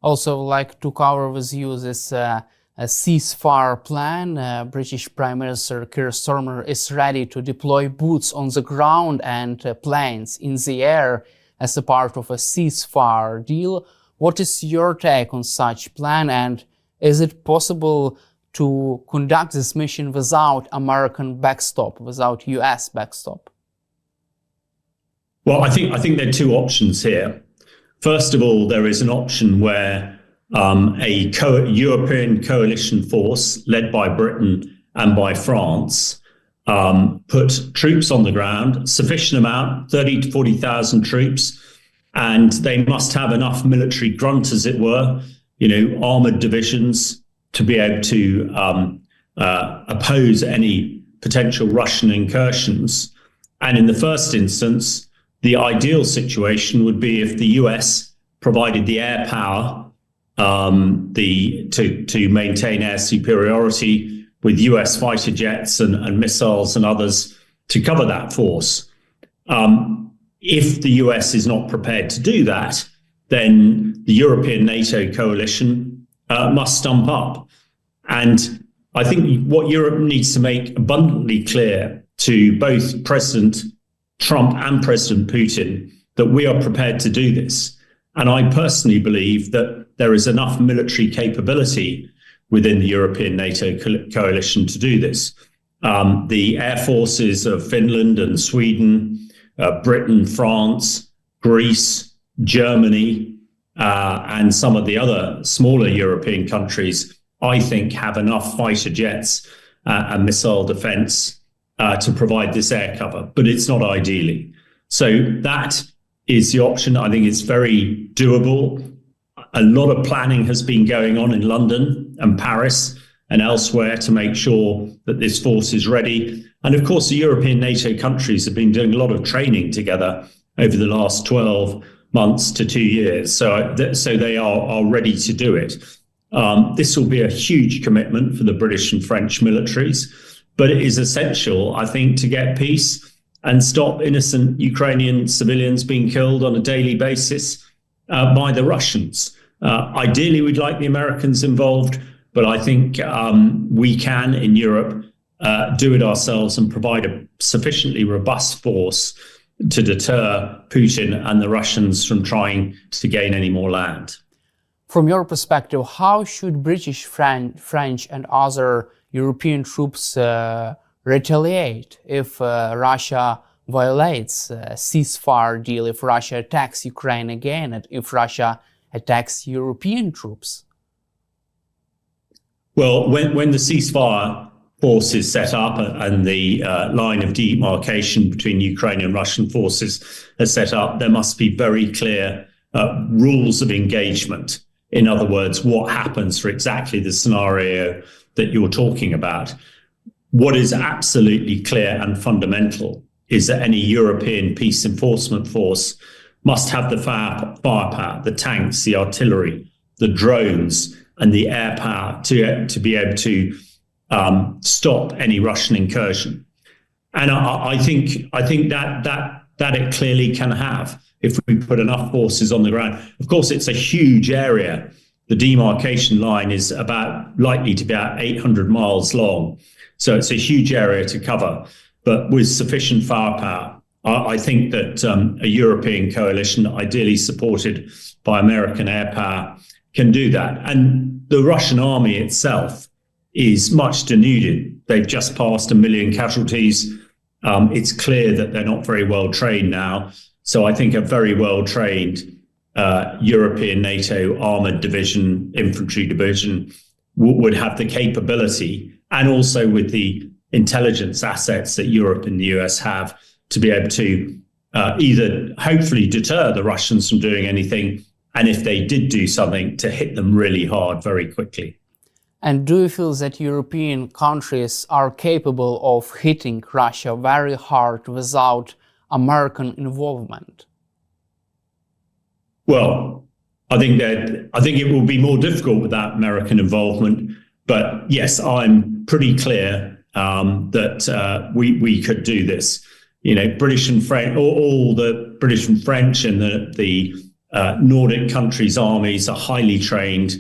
Also, like to cover with you this a ceasefire plan. British Prime Minister Keir Starmer is ready to deploy boots on the ground and planes in the air as a part of a ceasefire deal. What is your take on such plan, and is it possible to conduct this mission without American backstop, without US backstop? Well, I think there are two options here. First of all, there is an option where a European coalition force led by Britain and by France put troops on the ground, sufficient amount, 30 to 40,000 troops, and they must have enough military grunt, as it were, armored divisions to be able to oppose any potential Russian incursions. And in the first instance, the ideal situation would be if the US provided the air power to maintain air superiority with US fighter jets and missiles and others to cover that force. If the US is not prepared to do that, then the European NATO coalition must stump up. And I think what Europe needs to make abundantly clear to both President Trump and President Putin that we are prepared to do this. And I personally believe that there is enough military capability within the European NATO coalition to do this. The air forces of Finland and Sweden, Britain, France, Greece, Germany, and some of the other smaller European countries, I think, have enough fighter jets and missile defense to provide this air cover, but it's not ideally. So that is the option. I think it's very doable. A lot of planning has been going on in London and Paris and elsewhere to make sure that this force is ready. And of course, the European NATO countries have been doing a lot of training together over the last 12 months to 2 years. So they are ready to do it. This will be a huge commitment for the British and French militaries, but it is essential, I think, to get peace and stop innocent Ukrainian civilians being killed on a daily basis by the Russians. Ideally, we'd like the Americans involved, but I think we can, in Europe, do it ourselves and provide a sufficiently robust force to deter Putin and the Russians from trying to gain any more land. From your perspective, how should British, French and other European troops retaliate if Russia violates a ceasefire deal, if Russia attacks Ukraine again, and if Russia attacks European troops? Well, when the ceasefire force is set up and the line of demarcation between Ukrainian and Russian forces is set up, there must be very clear rules of engagement. In other words, what happens for exactly the scenario that you're talking about. What is absolutely clear and fundamental is that any European peace enforcement force must have the firepower, the tanks, the artillery, the drones, and the air power to be able to stop any Russian incursion. And I think that it clearly can have if we put enough forces on the ground. Of course, it's a huge area. The demarcation line is likely to be about 800 miles long. So it's a huge area to cover. But with sufficient firepower, I think that a European coalition, ideally supported by American air power, can do that. And the Russian army itself is much denuded. They've just passed 1 million casualties. It's clear that they're not very well trained now. So I think a very well trained European NATO armored division, infantry division would have the capability, and also with the intelligence assets that Europe and the US have, to be able to either hopefully deter the Russians from doing anything, and if they did do something, to hit them really hard very quickly. And do you feel that European countries are capable of hitting Russia very hard without American involvement? Well, I think it will be more difficult without American involvement. But yes, I'm pretty clear that we could do this. You know, British and French, all the British and French and the Nordic countries' armies are highly trained.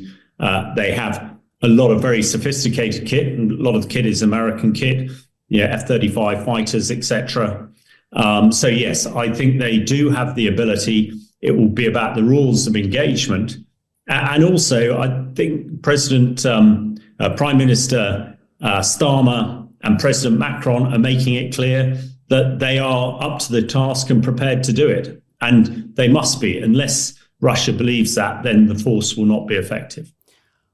They have a lot of very sophisticated kit, and a lot of the kit is American kit, F-35 fighters, etc. So yes, I think they do have the ability. It will be about the rules of engagement. And also, I think Prime Minister Starmer and President Macron are making it clear that they are up to the task and prepared to do it. And they must be. Unless Russia believes that, then the force will not be effective.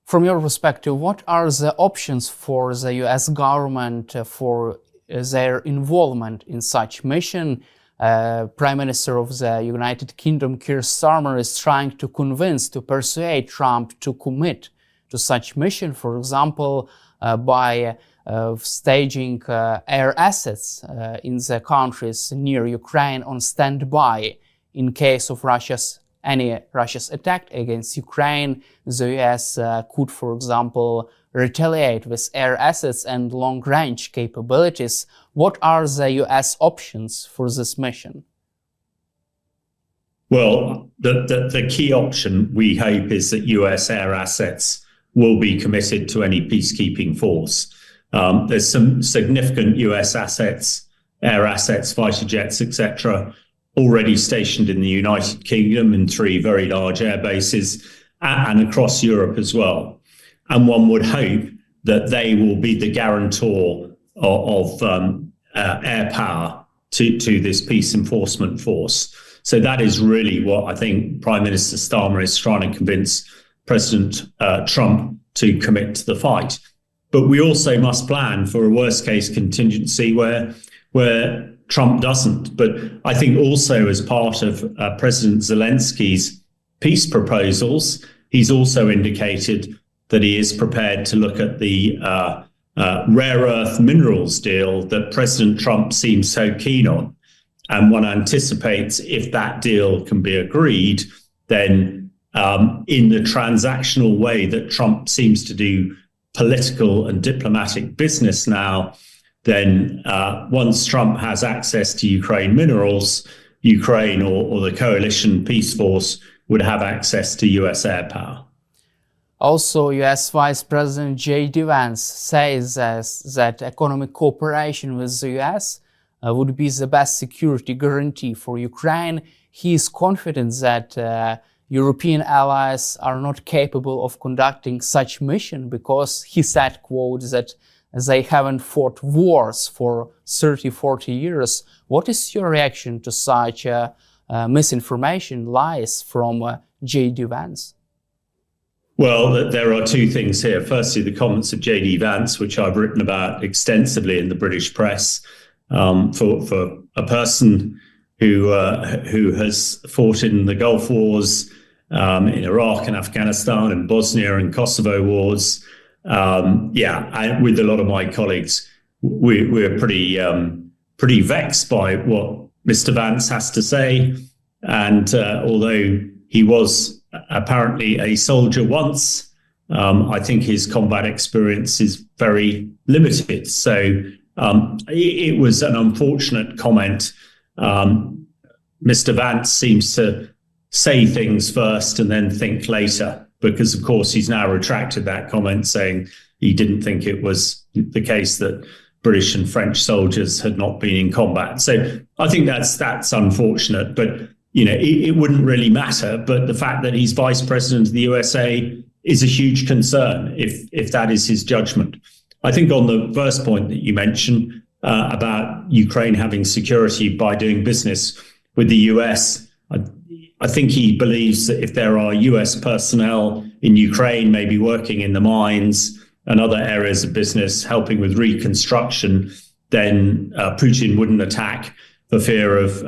From your perspective, what are the options for the US government for their involvement in such mission? Prime Minister of the United Kingdom, Keir Starmer, is trying to persuade Trump to commit to such mission, for example, by staging air assets in the countries near Ukraine on standby in case of Russia's attack against Ukraine. The US could, for example, retaliate with air assets and long-range capabilities. What are the US options for this mission? Well, the key option, we hope, is that US air assets will be committed to any peacekeeping force. There's some significant US assets, air assets, fighter jets, etc., already stationed in the United Kingdom in 3 very large air bases and across Europe as well. And one would hope that they will be the guarantor of air power to this peace enforcement force. So that is really what I think Prime Minister Starmer is trying to convince President Trump to commit to the fight. But we also must plan for a worst-case contingency where Trump doesn't. But I think also as part of President Zelensky's peace proposals, he's also indicated that he is prepared to look at the rare earth minerals deal that President Trump seems so keen on. And one anticipates if that deal can be agreed, then in the transactional way that Trump seems to do political and diplomatic business now, then once Trump has access to Ukraine minerals, Ukraine or the coalition peace force would have access to US air power. Also, US Vice President J.D. Vance says that economic cooperation with the US would be the best security guarantee for Ukraine. He is confident that European allies are not capable of conducting such mission because, he said, quote, that they haven't fought wars for 30, 40 years. What is your reaction to such misinformation, lies from J.D. Vance? Well, there are 2 things here. Firstly, the comments of J.D. Vance, which I've written about extensively in the British press, for a person who has fought in the Gulf Wars, in Iraq and Afghanistan and Bosnia and Kosovo wars. With a lot of my colleagues, we're pretty vexed by what Mr. Vance has to say. And although he was apparently a soldier once, I think his combat experience is very limited. So it was an unfortunate comment. Mr. Vance seems to say things first and then think later, because, of course, he's now retracted that comment, saying he didn't think it was the case that British and French soldiers had not been in combat. So I think that's unfortunate, but it wouldn't really matter. But the fact that he's vice president of the USA is a huge concern if that is his judgment. I think on the first point that you mentioned about Ukraine having security by doing business with the US, I think he believes that if there are US personnel in Ukraine, maybe working in the mines and other areas of business, helping with reconstruction, then Putin wouldn't attack for fear of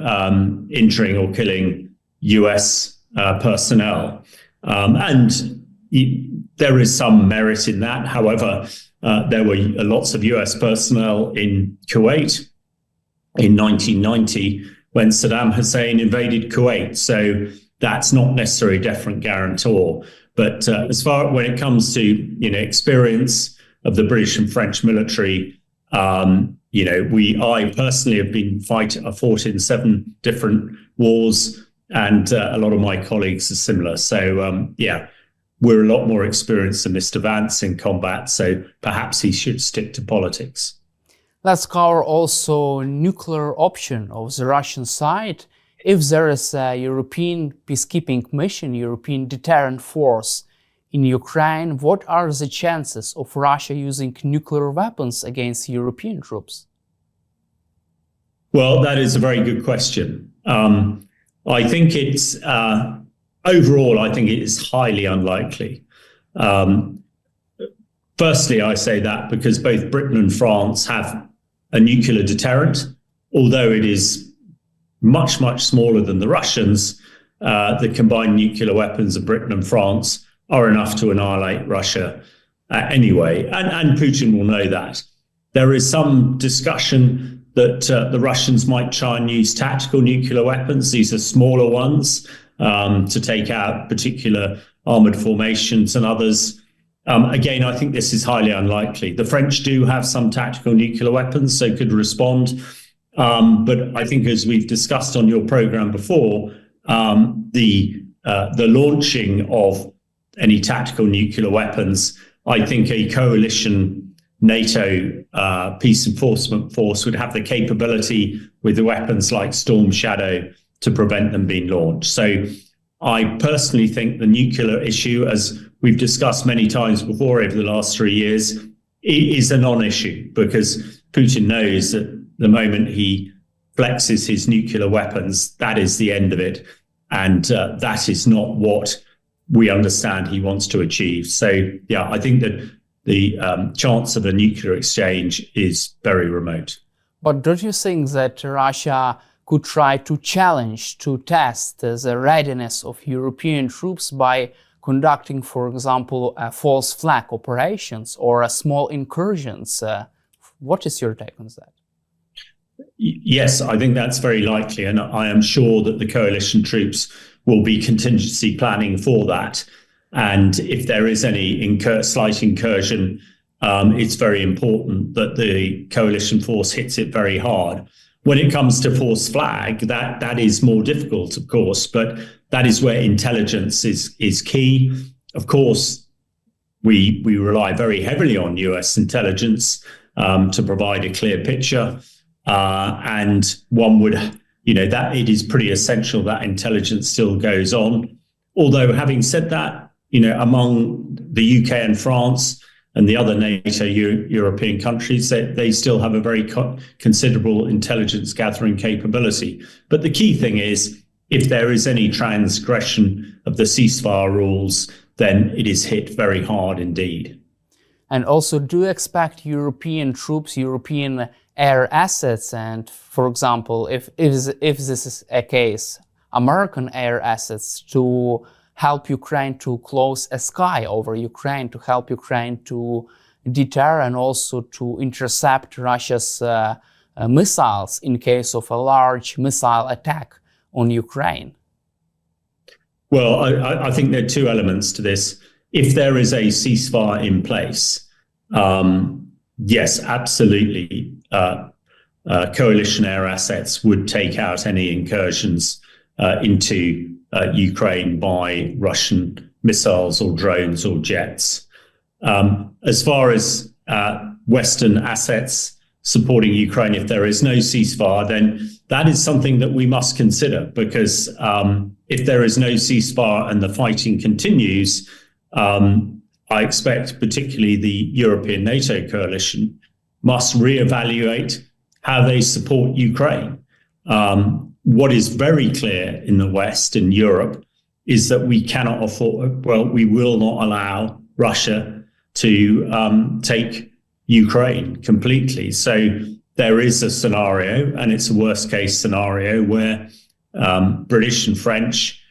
injuring or killing US personnel. And there is some merit in that. However, there were lots of US personnel in Kuwait in 1990 when Saddam Hussein invaded Kuwait. So that's not necessarily a definite guarantor. But as far when it comes to experience of the British and French military, I personally have fought in 7 different wars. and a lot of my colleagues are similar. So, yeah, we're a lot more experienced than Mr. Vance in combat, so perhaps he should stick to politics. Let's cover also nuclear option of the Russian side. If there is a European peacekeeping mission, European deterrent force in Ukraine, what are the chances of Russia using nuclear weapons against European troops? Well, that is a very good question. I think it's overall, I think it is highly unlikely. Firstly, I say that because both Britain and France have a nuclear deterrent, although it is much, much smaller than the Russians. The combined nuclear weapons of Britain and France are enough to annihilate Russia anyway, and Putin will know that. There is some discussion that the Russians might try and use tactical nuclear weapons. These are smaller ones to take out particular armoured formations and others. Again, I think this is highly unlikely. The French do have some tactical nuclear weapons, so could respond. But I think, as we've discussed on your programme before, the launching of any tactical nuclear weapons, I think a coalition NATO peace enforcement force would have the capability with the weapons like Storm Shadow to prevent them being launched. So I personally think the nuclear issue, as we've discussed many times before over the last 3 years, is a non-issue, because Putin knows that the moment he flexes his nuclear weapons, that is the end of it. And that is not what we understand he wants to achieve. So, yeah, I think that the chance of a nuclear exchange is very remote. But don't you think that Russia could try to challenge, to test the readiness of European troops by conducting, for example, false flag operations or small incursions? What is your take on that? Yes, I think that's very likely, and I am sure that the coalition troops will be contingency planning for that. And if there is any slight incursion, it's very important that the coalition force hits it very hard. When it comes to false flag, that is more difficult, of course, but that is where intelligence is key. Of course, we rely very heavily on US intelligence to provide a clear picture. And one would, that it is pretty essential that intelligence still goes on. Although, having said that, among the UK and France and the other NATO European countries, they still have a very considerable intelligence gathering capability. But the key thing is, if there is any transgression of the ceasefire rules, then it is hit very hard indeed. And also, do you expect European troops, European air assets, and, for example, if this is a case, American air assets to help Ukraine to close a sky over Ukraine, to help Ukraine to deter and also to intercept Russia's missiles in case of a large missile attack on Ukraine? Well, I think there are two elements to this. If there is a ceasefire in place, yes, absolutely, coalition air assets would take out any incursions into Ukraine by Russian missiles or drones or jets. As far as Western assets supporting Ukraine, if there is no ceasefire, then that is something that we must consider, because if there is no ceasefire and the fighting continues, I expect particularly the European NATO coalition must reevaluate how they support Ukraine. What is very clear in the West, in Europe, is that we cannot we will not allow Russia to take Ukraine completely. So there is a scenario, and it's a worst case scenario, where British and French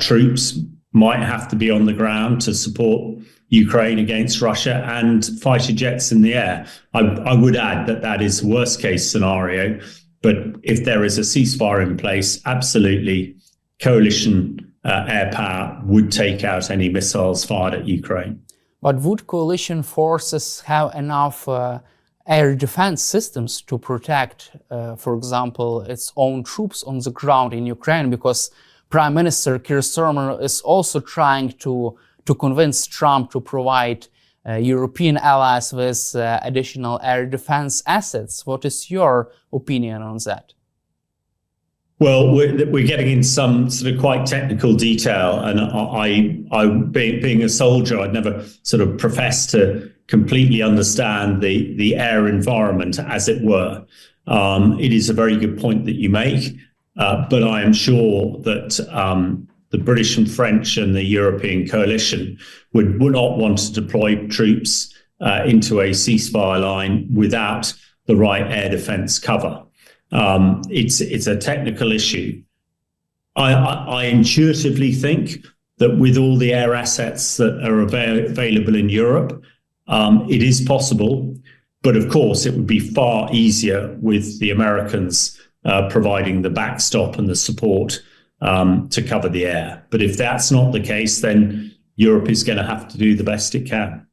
troops might have to be on the ground to support Ukraine against Russia, and fighter jets in the air. I would add that is worst case scenario. But if there is a ceasefire in place, absolutely, coalition air power would take out any missiles fired at Ukraine. But would coalition forces have enough air defense systems to protect, for example, its own troops on the ground in Ukraine? Because Prime Minister Keir Starmer is also trying to convince Trump to provide European allies with additional air defense assets. What is your opinion on that? Well, we're getting in some sort of quite technical detail, and I being a soldier, I'd never sort of professed to completely understand the air environment, as it were. It is a very good point that you make, but I am sure that the British and French and the European coalition would not want to deploy troops into a ceasefire line without the right air defense cover. It's a technical issue. I intuitively think that with all the air assets that are available in Europe, it is possible. But of course, it would be far easier with the Americans providing the backstop and the support to cover the air. But if that's not the case, then Europe is going to have to do the best it can.